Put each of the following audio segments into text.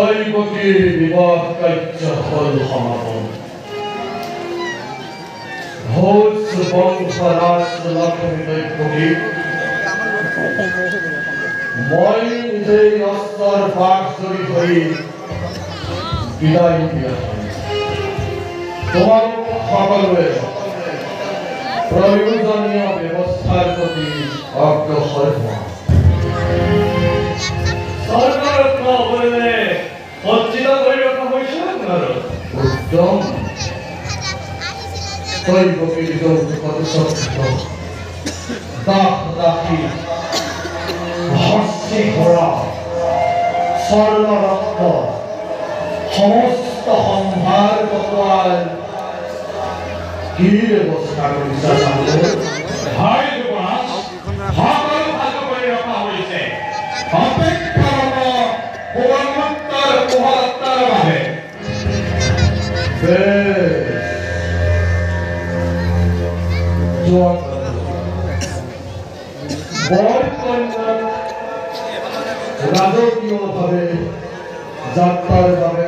দৈবকীৰ বিবাহ কাৰ্য হল সমাপন। ঘোষ বংশৰাজ লক্ষ্মী দৈবকী মই নিজেই অস্ত্ৰৰ পাঠ জড়ি ধৰি বিদায় দিয়া তোমালোক সকলোৱে প্ৰয়োজনীয় ব্যৱস্থাৰ প্ৰতি অগ্ৰসৰ হোৱা। চৰকাৰক নকৰিলে সজ্জিত কৰি ৰখা হৈছে আপোনালোক উত্তম দৈবকীৰ যৌতুকত উচ্ছ্বসিত দাস দাসী হস্তি ঘোঁৰা স্বৰ্ণ ৰত্ন সমস্ত সম্ভাৰ বটোৱাৰ কি ব্যৱস্থা কৰিছা হয় যুৱৰাজ সকলো ভালকৈ কৰি ৰখা হৈছে অপেক্ষাৰত সুবৰ্ণোত্তৰ পোহৰত্বৰ বাবে। ৰাজকীয়ভাৱে যাত্ৰাৰ বাবে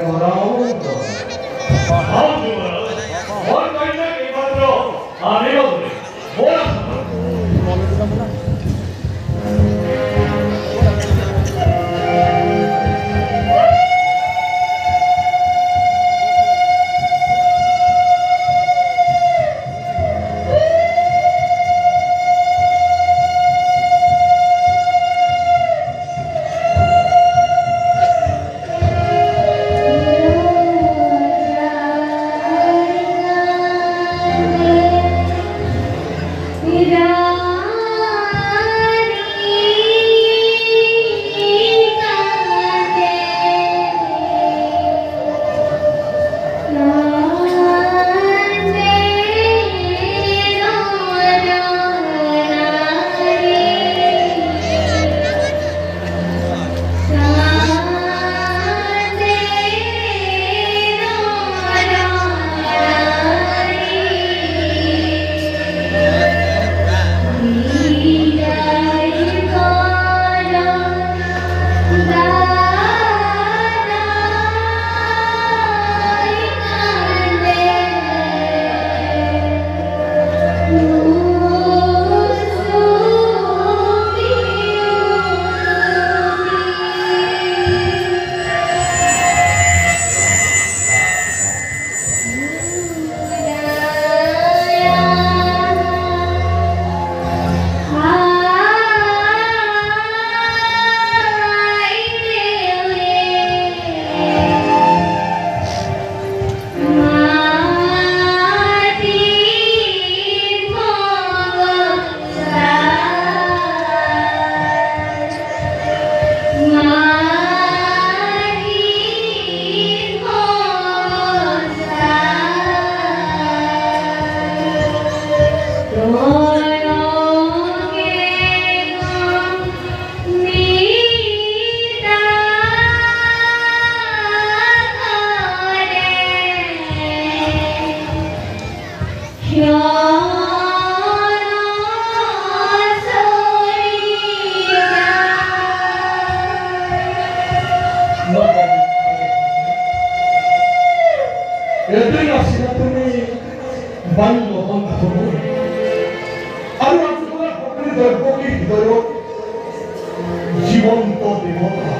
জীবন্ত দেবতা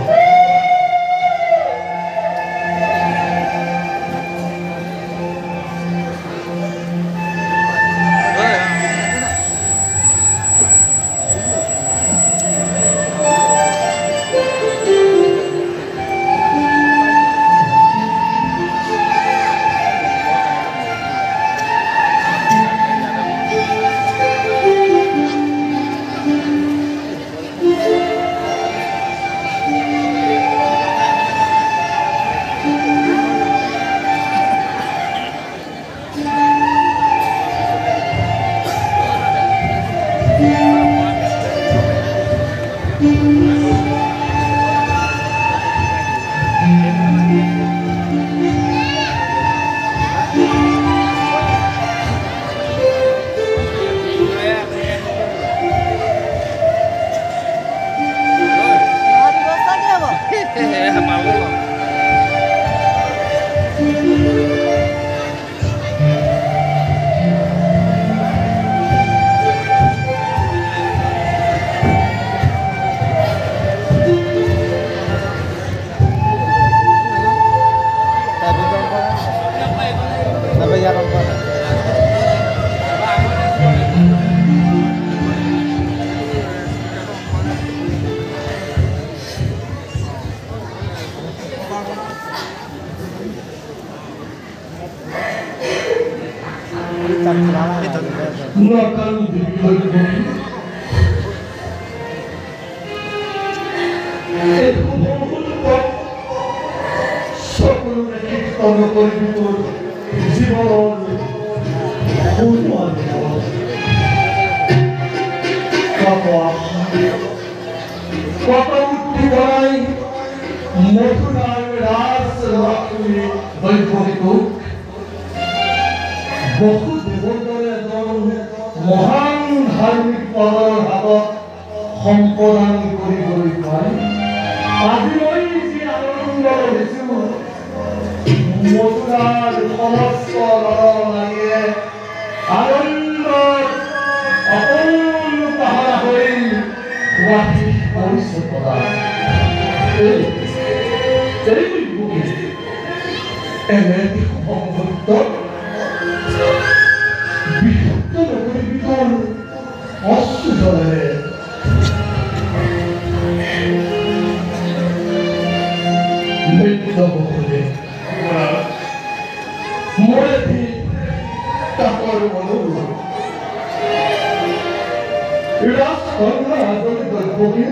নাকামি দেবী বৈভবী সকলকে কীর্তন করিবি তোর জীবন কত আশা কত উদ্দীপনায় মথুরায় রাস লক্ষ্মী বৈভবিত বহু দেৱতাৰে মহান ধাৰ্মিক পদৰ হাতত সম্প্ৰদান কৰিবলৈ পাই আজি মই যি আনন্দ হৈছো মথুৰাৰ সমস্ত নৰনাৰীয়ে আনন্দত অকল পাহৰা হৈ গুৱাহাটী কৰিছে প্ৰদান এনে এটি সংযুক্ত বিশুদ্ধ নগরী বিকল অশ্রু জলে নৃত্য বহুলে মরে তাপর অনুরোধ রাজকন্যা আদরে দৈবকী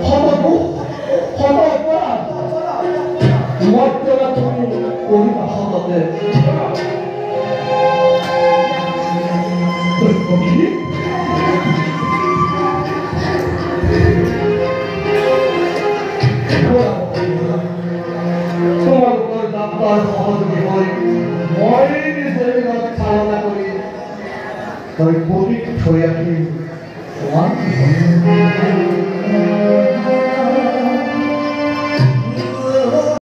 সমদোষ সম অপরাধ মৰ্যাদা তুমি কৰিবা সততে তোমালোকৰ যাত্ৰাৰ সহযোগী হৈ মই নিজে চালনা কৰি তই প্ৰতীক থৈ আহিম তোমাৰ